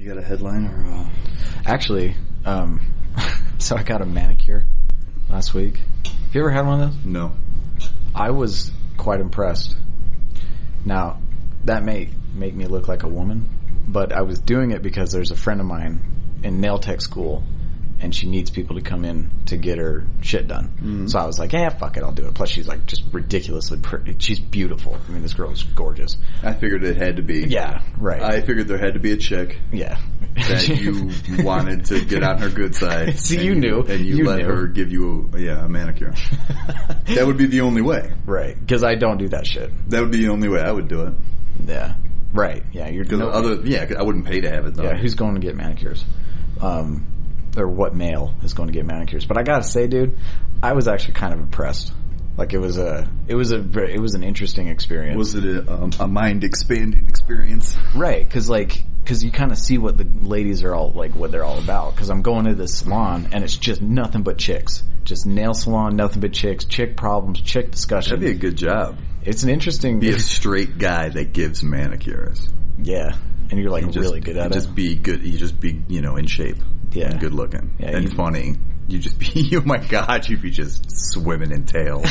You got a headline or? Actually, so I got a manicure last week. Have you ever had one of those? No. I was quite impressed. Now, that may make me look like a woman, but I was doing it because there's a friend of mine in nail tech school, and she needs people to come in to get her shit done. Mm-hmm. So I was like, fuck it, I'll do it. Plus, she's like just ridiculously pretty. She's beautiful. I mean, this girl is gorgeous. I figured it had to be. Yeah, right. I figured there had to be a chick. Yeah. That you wanted to get on her good side. See, you knew. And you let her give you a manicure. That would be the only way. Right. Because I don't do that shit. That would be the only way I would do it. Yeah. Right. Yeah. You're I wouldn't pay to have it though. Yeah. Who's going to get manicures? Or what male is going to get manicures? But I gotta say, dude, I was actually kind of impressed. Like it was an interesting experience. Was it a mind expanding experience? Right. Because you kind of see what the ladies are all like, what they're all about. Because I'm going to this salon and it's just nothing but chicks. Just nail salon, nothing but chicks, chick problems, chick discussion. That'd be a good job. It's an interesting. Be a straight guy that gives manicures. Yeah, and you're like really good at it. Just be good. You just be in shape. Yeah, and good looking. Yeah, and funny. You just be. Oh my god, you'd be just swimming in tail.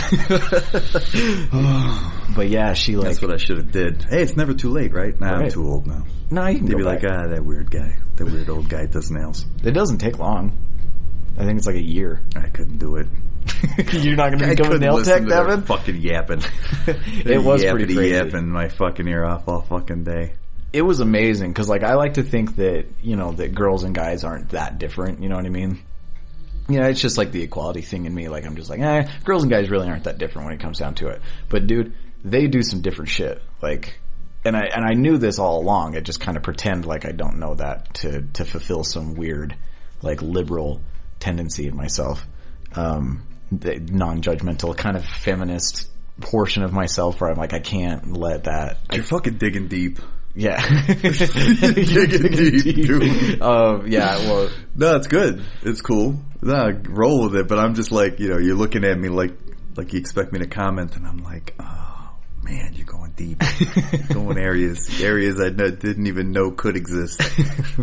But yeah, she like. That's what I should have did. Hey, it's never too late, right? Nah, right. I'm too old now. No, you can be like, that weird guy, that weird old guy does nails. It doesn't take long. I think it's like a year. I couldn't do it. You're not going to become a nail tech, Devin? Fucking yapping. It was pretty crazy. Yapping my fucking ear off all fucking day. It was amazing because, like, I like to think that that girls and guys aren't that different. You know what I mean? It's just like the equality thing in me. Like, I'm just like, girls and guys really aren't that different when it comes down to it. But dude, they do some different shit. Like, and I knew this all along. I just kind of pretend like I don't know that to fulfill some weird, like, liberal tendency in myself. The non-judgmental kind of feminist portion of myself where I'm like, I can't let that. You're fucking digging deep. Yeah. Digging deep, dude. Yeah, well. No, it's good. It's cool. No, roll with it, but I'm just like, you're looking at me like you expect me to comment, and I'm like, oh, man, you're going deep. Going areas I didn't even know could exist.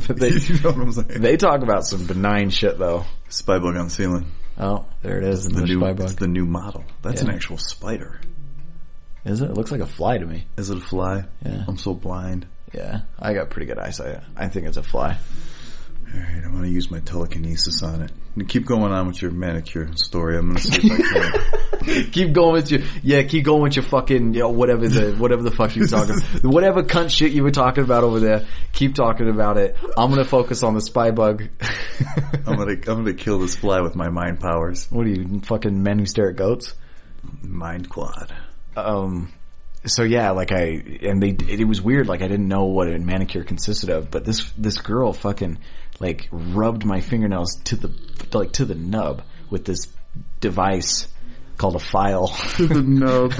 But you know what I'm saying? They talk about some benign shit, though. Spy bug on the ceiling. Oh, there it is. It's the new model. That's an actual spider. Is it? It looks like a fly to me. Is it a fly? Yeah. I'm so blind. Yeah. I got pretty good eyesight. I think it's a fly. Alright, I'm going to use my telekinesis on it. Keep going on with your manicure story. I'm going to see if I can. Keep going with your fucking, whatever the fuck you were talking about. Whatever cunt shit you were talking about over there. Keep talking about it. I'm going to focus on the spy bug. I'm going to kill this fly with my mind powers. What are you, fucking men who stare at goats? Mind quad. So yeah, like it was weird. Like I didn't know what a manicure consisted of, but this girl fucking like rubbed my fingernails to the nub with this device called a file. To the nub.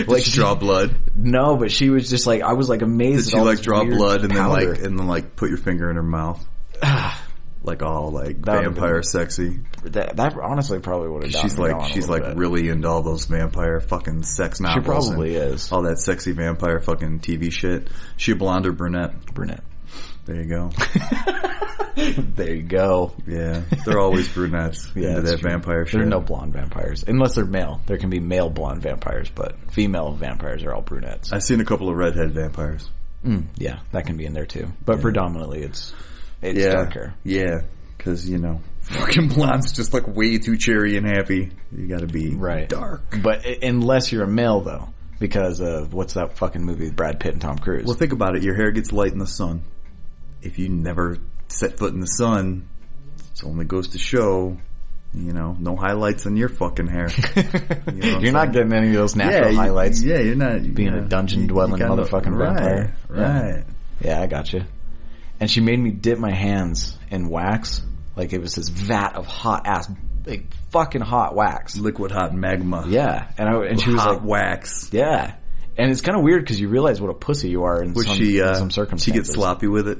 Like she draw blood? No, but she was just like, I was like amazed. Did she like draw blood and powder. then like put your finger in her mouth? Like all like vampire sexy. That honestly probably would have done. She's like really into all those vampire fucking sex novels. She probably is. All that sexy vampire fucking TV shit. She a blonde or brunette? Brunette. There you go. There you go. Yeah, they're always brunettes into that true. Vampire shit. There's no blonde vampires unless they're male. There can be male blonde vampires, but female vampires are all brunettes. I've seen a couple of redhead vampires. Yeah, that can be in there too, but predominantly it's darker. Yeah, because fucking blonde's just like way too cherry and happy. You got to be dark. But unless you're a male though, because of what's that fucking movie with Brad Pitt and Tom Cruise? Well, think about it. Your hair gets light in the sun. If you never set foot in the sun, it only goes to show, no highlights on your fucking hair. You're not getting any of those natural highlights. Yeah, you're not. Being a dungeon-dwelling motherfucking vampire. Right. Yeah, I got you. And she made me dip my hands in wax. Like it was this vat of hot ass, like fucking hot wax. Liquid hot magma. Yeah. And she was hot like, wax. Yeah. And it's kind of weird because you realize what a pussy you are in some circumstances. She gets sloppy with it.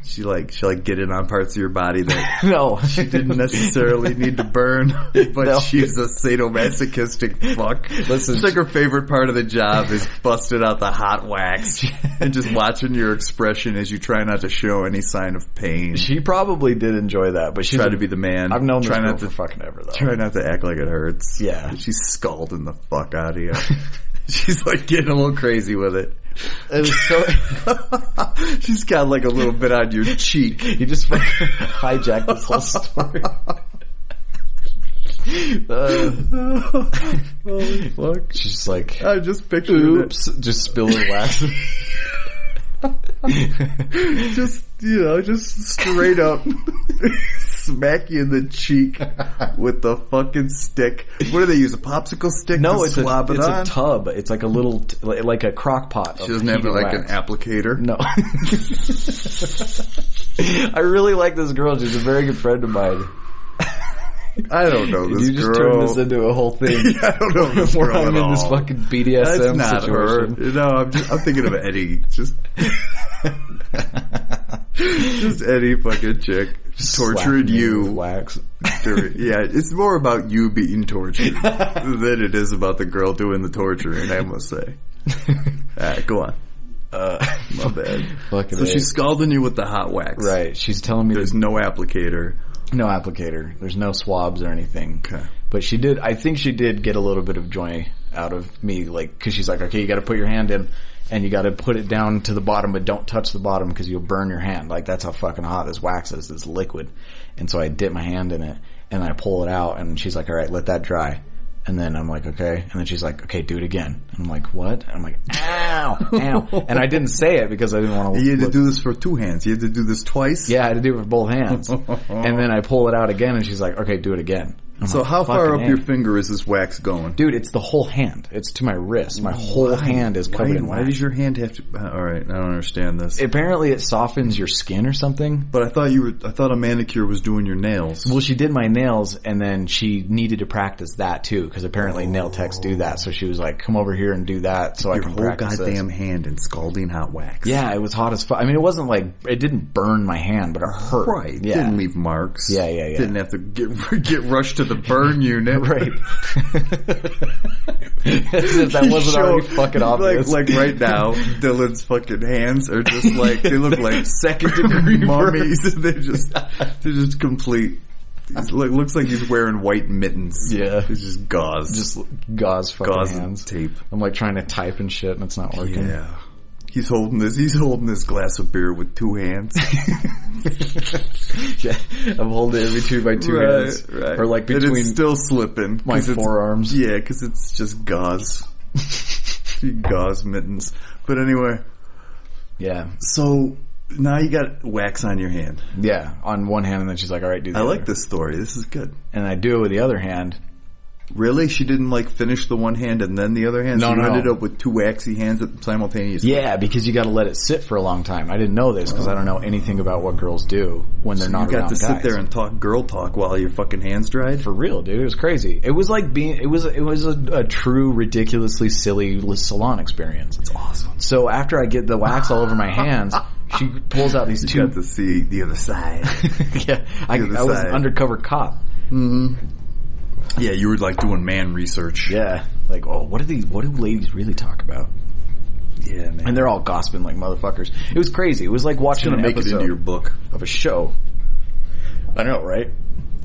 She get in on parts of your body that No. she didn't necessarily need to burn, but No. she's a sadomasochistic fuck. Listen, it's like her favorite part of the job is busting out the hot wax and just watching your expression as you try not to show any sign of pain. she probably did enjoy that, but she's Try to be the man. I've known this try girl not for to fucking ever, though. Try not to act like it hurts. Yeah. She's scalding the fuck out of you. She's like getting a little crazy with it. It was so... She's got like a little bit on your cheek. You just fucking hijacked this whole story. Holy fuck. She's just like, I just pictured oops, just spilling wax. it. Just straight up smack you in the cheek with the fucking stick. What do they use? A popsicle stick? No, to it's swab it on? a tub. It's like a little, like a crock pot. She doesn't have like an applicator. No. I really like this girl. She's a very good friend of mine. I don't know this You just girl. turned this into a whole thing. I don't know this Where girl I'm at in this all. fucking BDSM That's not situation. her. No, I'm thinking of Eddie. Just Eddie fucking chick. Torturing Slapping you. with wax. Yeah, it's more about you being tortured than it is about the girl doing the torturing, I must say. Alright, go on. My bad. So she's scalding you with the hot wax. Right. She's telling me There's no applicator. no applicator. There's no swabs or anything. Okay. But I think she did get a little bit of joy out of me, like, cause she's like, okay, you gotta put your hand in and you gotta put it down to the bottom, but don't touch the bottom because you'll burn your hand. Like, that's how fucking hot this wax is, this liquid. And so I dip my hand in it and I pull it out and she's like, alright, let that dry. And then I'm like, okay. And then she's like, okay, do it again. And I'm like, what? And I'm like, ow, ow. And I didn't say it because I didn't want to. You had to do this for two hands. You had to do this twice? Yeah, I had to do it with both hands. And then I pull it out again and she's like, okay, do it again. I'm So like, how far up fucking your A. finger is this wax going? Dude, it's the whole hand. It's to my wrist. My whole hand is covered in Why wax. does your hand have to... Alright, I don't understand this. Apparently it softens your skin or something. But I thought a manicure was doing your nails. Well, she did my nails and then she needed to practice that too because apparently nail techs do that. So she was like, come over here and do that so Your I can whole practice goddamn this. hand in scalding hot wax. Yeah, it was hot as fuck. I mean, it wasn't like, it didn't burn my hand, but it hurt. Right. Yeah. Didn't leave marks. Yeah. Didn't have to get rushed to the burn unit. Right. As if that wasn't already fucking obvious. Like right now, Dylan's fucking hands are just like, they look like second degree mummies. They're just complete. Looks like he's wearing white mittens. Yeah. It's just gauze. Just gauze fucking gauze hands. tape. I'm like trying to type and shit and it's not working. Yeah. He's holding this glass of beer with two hands. Yeah, I'm holding it in between my two hands. Right. Or like and between it's still slipping. my forearms. Yeah, because it's just gauze. Gauze mittens. But anyway. Yeah. So, now you got wax on your hand. Yeah, on one hand and then she's like, alright, do the I other. like this story. This is good. And I do it with the other hand. Really? She didn't finish the one hand and then the other hand? No, so you no. ended up with two waxy hands simultaneously? Yeah, because you gotta let it sit for a long time. I didn't know this because I don't know anything about what girls do when they're not You around got to guys. sit there and talk girl talk while your fucking hands dried? For real, dude. It was crazy. It was like it was a true, ridiculously silly salon experience. It's awesome. So after I get the wax all over my hands, she pulls out these You got to see the other side. Yeah, I was side. an undercover cop. Yeah, you were like doing man research. Yeah, like, oh, what do ladies really talk about? Yeah, man. And they're all gossiping like motherfuckers. It was crazy. It was like watching an make it episode into your book. of a show. I know, right?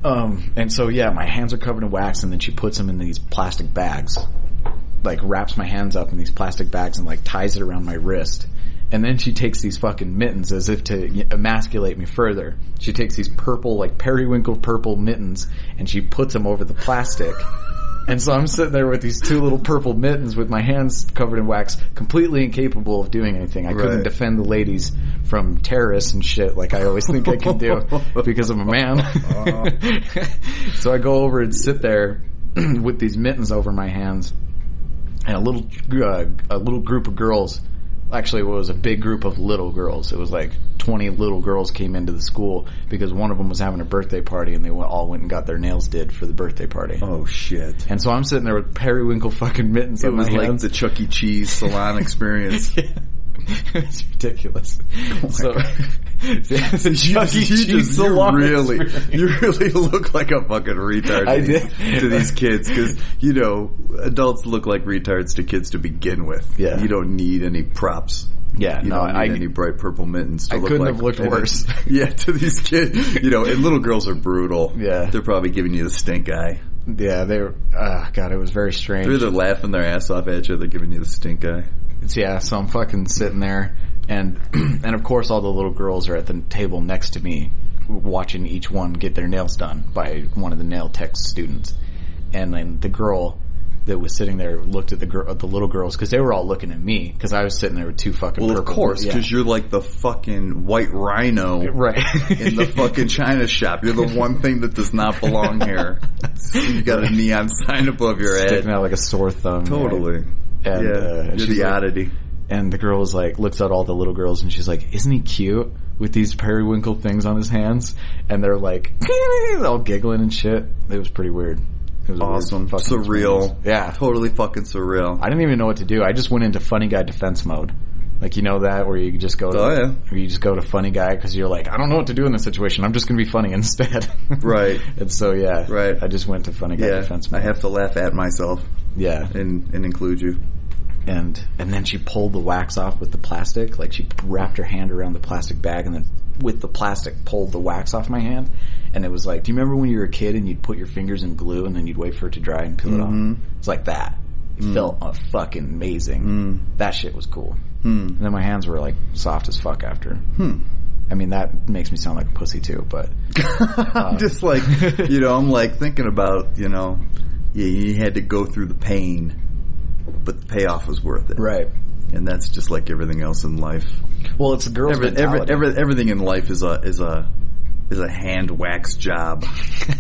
And so yeah, my hands are covered in wax, and then she puts them in these plastic bags, like wraps my hands up in these plastic bags and like ties it around my wrist. And then she takes these fucking mittens as if to emasculate me further. She takes these purple, like periwinkle purple mittens and she puts them over the plastic. And so I'm sitting there with these two little purple mittens with my hands covered in wax, completely incapable of doing anything. I couldn't defend the ladies from terrorists and shit like I always think I can do because I'm a man. So I go over and sit there with these mittens over my hands and a little group of girls. Actually, it was a big group of little girls. It was like 20 little girls came into the school because one of them was having a birthday party and they all went and got their nails did for the birthday party. Oh, shit. And so I'm sitting there with periwinkle fucking mittens on my hands. It was like the Chuck E. Cheese salon experience. It's ridiculous. Oh my God. You really look like a fucking retard to these kids, because adults look like retards to kids to begin with. Yeah, you don't need any props. Yeah, you don't need any bright purple mittens to I look couldn't like. have looked worse. Yeah, to these kids, and little girls are brutal. Yeah, they're probably giving you the stink eye. Yeah, they were. God, it was very strange. They're either laughing their ass off at you, or they're giving you the stink eye. Yeah, so I'm fucking sitting there, and of course all the little girls are at the table next to me, watching each one get their nails done by one of the nail tech students, and then the girl that was sitting there looked at the little girls, because they were all looking at me, because I was sitting there with two fucking Well, of course, because you're like the fucking white rhino right in the fucking China shop. You're the one thing that does not belong here. You got a neon sign above your head. Sticking out like a sore thumb. Totally. Right? And, you're the oddity. And the girl was like, looks at all the little girls, and she's like, isn't he cute with these periwinkle things on his hands? And they're like, all giggling and shit. It was pretty weird. It was awesome. Surreal. Experience. Yeah. Totally fucking surreal. I didn't even know what to do. I just went into funny guy defense mode. Like, that where you just go to, where you just go to funny guy, because you're like, I don't know what to do in this situation. I'm just going to be funny instead. Right. And so, yeah. Right. I just went to funny guy defense mode. I have to laugh at myself. Yeah. And include you. And then she pulled the wax off with the plastic. Like, she wrapped her hand around the plastic bag, and then with the plastic pulled the wax off my hand. And it was like, do you remember when you were a kid and you'd put your fingers in glue and then you'd wait for it to dry and peel it off? It's like that. It felt fucking amazing. That shit was cool. And then my hands were like soft as fuck after. I mean, that makes me sound like a pussy too, but I'm just like, I'm like thinking about, you had to go through the pain, but the payoff was worth it. Right. And that's just like everything else in life. Well, it's a girl's mentality. Everything in life is a hand wax job.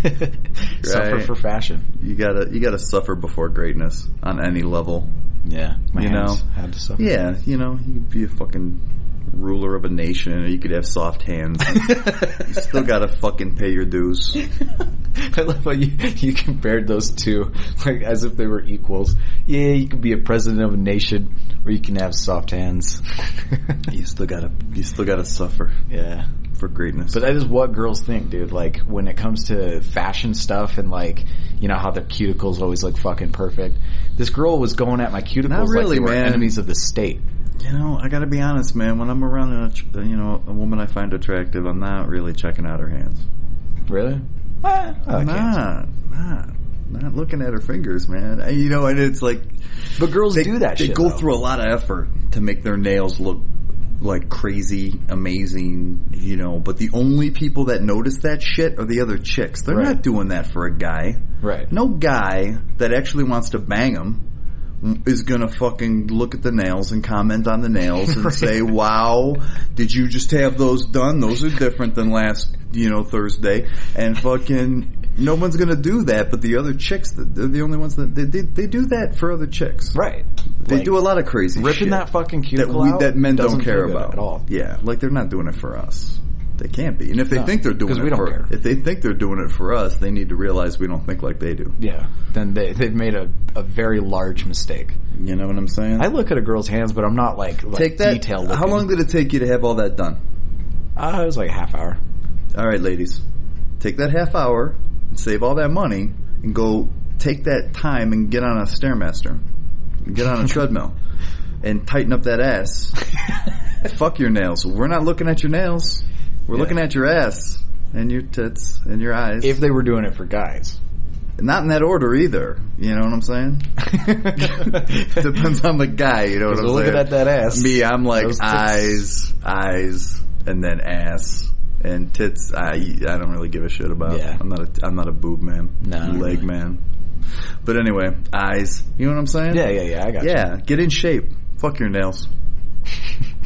Right? Suffer for fashion. You gotta suffer before greatness on any level. Yeah, my hands had to suffer. Yeah, you could be a fucking ruler of a nation, or you could have soft hands. You still gotta fucking pay your dues. I love how you compared those two, like as if they were equals. Yeah, you could be a president of a nation, or you can have soft hands. You still gotta suffer. Yeah. For greatness. But that is what girls think, dude. Like, when it comes to fashion stuff and, like, how their cuticles always look fucking perfect. This girl was going at my cuticles Not really, like they were enemies of the state. I gotta be honest, man. When I'm around a woman I find attractive, I'm not really checking out her hands. Really? I'm not looking at her fingers, man. And it's like... But girls do that shit, They go through a lot of effort to make their nails look like crazy, amazing, but the only people that notice that shit are the other chicks. They're not doing that for a guy. Right. No guy that actually wants to bang him is gonna fucking look at the nails and comment on the nails and say, wow, did you just have those done? Those are different than last, Thursday. And fucking... No one's gonna do that, but the other chicks, they're the only ones that they do that for other chicks. Right. They do a lot of crazy shit. Ripping that fucking cuticle out that men don't care about at all. Yeah, like they're not doing it for us. They can't be. And if they think they're doing it if they think they're doing it for us, they need to realize we don't think like they do. Yeah. Then they've made a very large mistake. You know what I'm saying? I look at a girl's hands, but I'm not like take that, detailed looking. How long did it take you to have all that done? It was like a half hour. All right, ladies. Take that half hour, save all that money, and go take that time and get on a Stairmaster. Get on a treadmill. And tighten up that ass. Fuck your nails. We're not looking at your nails. We're looking at your ass and your tits and your eyes. If they were doing it for guys. Not in that order either. You know what I'm saying? Depends on the guy, you know what I'm saying? Looking at that ass. Me, I'm like eyes, and then ass. And tits, I don't really give a shit about. Yeah. I'm not a boob man. No. Leg man. But anyway, eyes. You know what I'm saying? Yeah, I got you. Yeah, get in shape. Fuck your nails.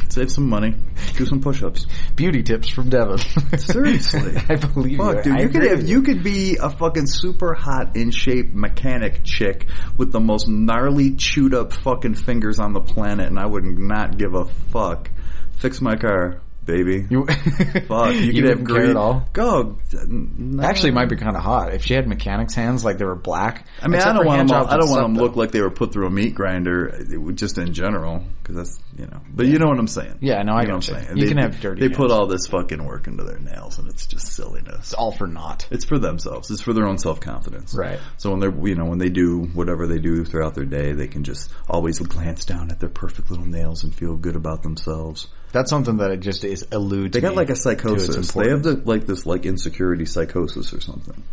Save some money. Do some push-ups. Beauty tips from Devin. Seriously. I believe you. Dude, you could be a fucking super hot, in shape mechanic chick with the most gnarly, chewed up fucking fingers on the planet, and I would not give a fuck. Fix my car. baby. You Fuck, you could have wouldn't care great. at all? Go. No. Actually, it might be kind of hot if she had mechanics hands, like they were black. I mean, Except I don't for want hand them. jobs I don't would want suck, them to though. look like they were put through a meat grinder. Just in general, because that's But you know what I'm saying. Yeah, no, I you know get what I'm you. saying. You can have dirty They hands. put all this fucking work into their nails, and it's just silliness. It's all for naught. It's for themselves. It's for their own self-confidence. Right. So when they're, when they do whatever they do throughout their day, they can just always glance down at their perfect little nails and feel good about themselves. That's something that it just eludes. They got like a to psychosis. its They have importance. this insecurity psychosis or something.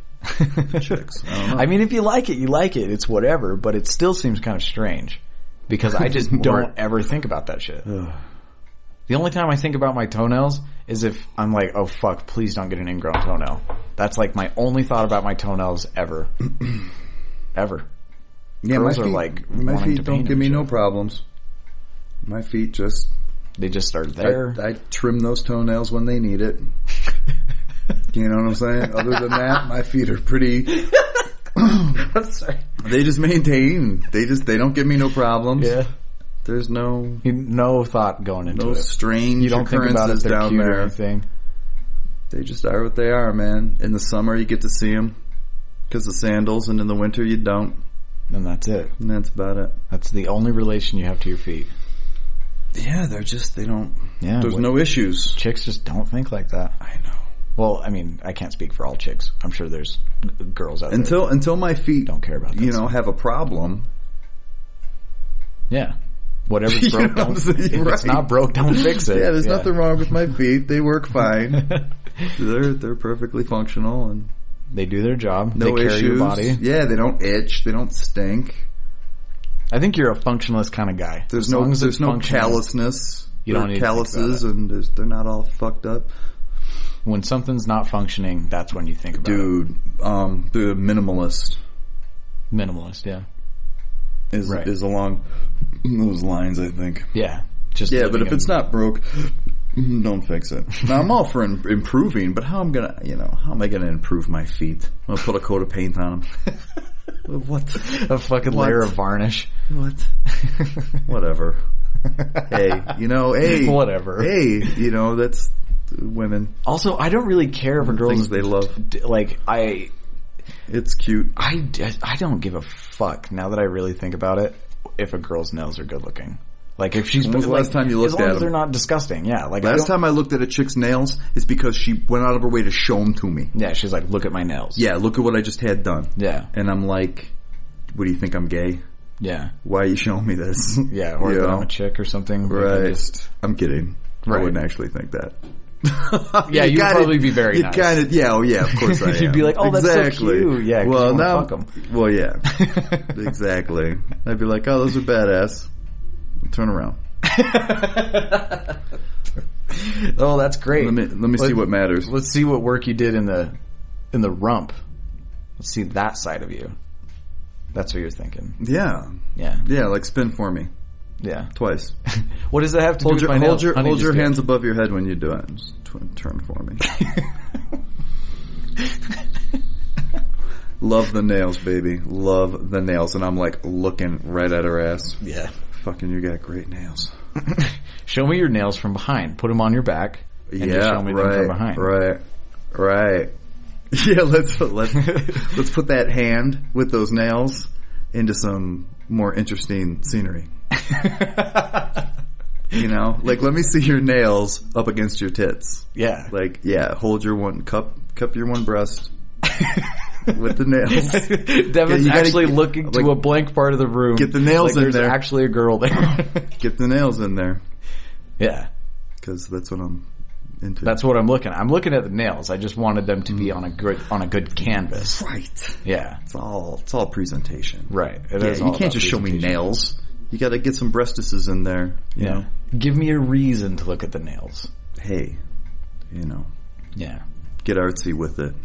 Chicks. I don't know. I mean, if you like it, you like it. It's whatever, but it still seems kind of strange because I just don't ever think about that shit. The only time I think about my toenails is if I'm like, oh fuck, please don't get an ingrown toenail. That's like my only thought about my toenails ever. Ever. Yeah, Girls my are feet, like my wanting feet to don't paint give and me shit. no problems. My feet just They just start there. I trim those toenails when they need it. You know what I'm saying? Other than that, my feet are pretty. I'm sorry. They just maintain. They don't give me no problems. Yeah. There's no thought going into no it. strange You don't think about if occurrences they're down cute or there. anything. They just are what they are, man. In the summer, you get to see them because of sandals, and in the winter, you don't. And that's it. And that's about it. That's the only relation you have to your feet. Yeah, they don't. Yeah, there's no issues. Chicks just don't think like that. I know. Well, I mean, I can't speak for all chicks. I'm sure there's girls out there. Until my feet don't care about that. Have a problem. Yeah. Whatever's broke, know what I'm don't. saying? If it's not broke, don't fix it. Yeah, there's nothing wrong with my feet. They work fine. They're perfectly functional and They do their job. no they carry issues. your body. Yeah, they don't itch. They don't stink. I think you're a functionalist kind of guy. There's As long as no it's functional, callousness. You don't need to think calluses, about and they're not all fucked up. When something's not functioning, that's when you think about it. Dude, the minimalist Minimalist, yeah. is along those lines, I think. Yeah. Just Yeah, but living if it's not broke, don't fix it. Now I'm all for improving, but how am I gonna improve my feet? I'm gonna put a coat of paint on them. What? a fucking What? layer of varnish. What? Whatever. Hey, Whatever. Hey, that's women. Also, I don't really care if a girl's Things they love. like It's cute. I don't give a fuck now that I really think about it if a girl's nails are good looking. Like if she's When was the last time you looked as long at as they're them? not disgusting. Yeah, like Last time I looked at a chick's nails is because she went out of her way to show them to me. Yeah, she's like, look at my nails. Yeah, look at what I just had done. Yeah. And I'm like, what do you think, I'm gay? Yeah. Why are you showing me this? Yeah, or that I'm a chick or something. Right. I'm kidding. Right. I wouldn't actually think that. Yeah, you'd probably be very nice. Of course I am. You'd be like, oh, that's exactly. so cute. Yeah, 'cause well, you wanna now, fuck 'em. Well, yeah. Exactly. I'd be like, oh, those are badass. Turn around. Oh, that's great. Let me see what matters. Let's see what work you did in the rump. Let's see that side of you. That's what you're thinking. Yeah. Yeah. Yeah, like spin for me. Yeah. Twice. What does that have to do with my nails? Hold your hands above your head when you do it. Just turn for me. Love the nails, baby. Love the nails. And I'm like looking right at her ass. Yeah. Fucking, you got great nails. Show me your nails from behind. Put them on your back. And just show me them from behind. Right. Yeah, let's put that hand with those nails into some more interesting scenery. Like let me see your nails up against your tits. Yeah. Like, yeah, hold your one cup your one breast with the nails. Devin's actually looking to a blank part of the room. Get the nails in there's there. There's actually a girl there. Get the nails in there. Yeah. Because that's what I'm into. That's what I'm looking at. I'm looking at the nails. I just wanted them to be on a good canvas. Right. Yeah. It's all presentation. Right. You can't just show me nails. You got to get some breastises in there. You know? Give me a reason to look at the nails. Hey, Yeah. get artsy with it.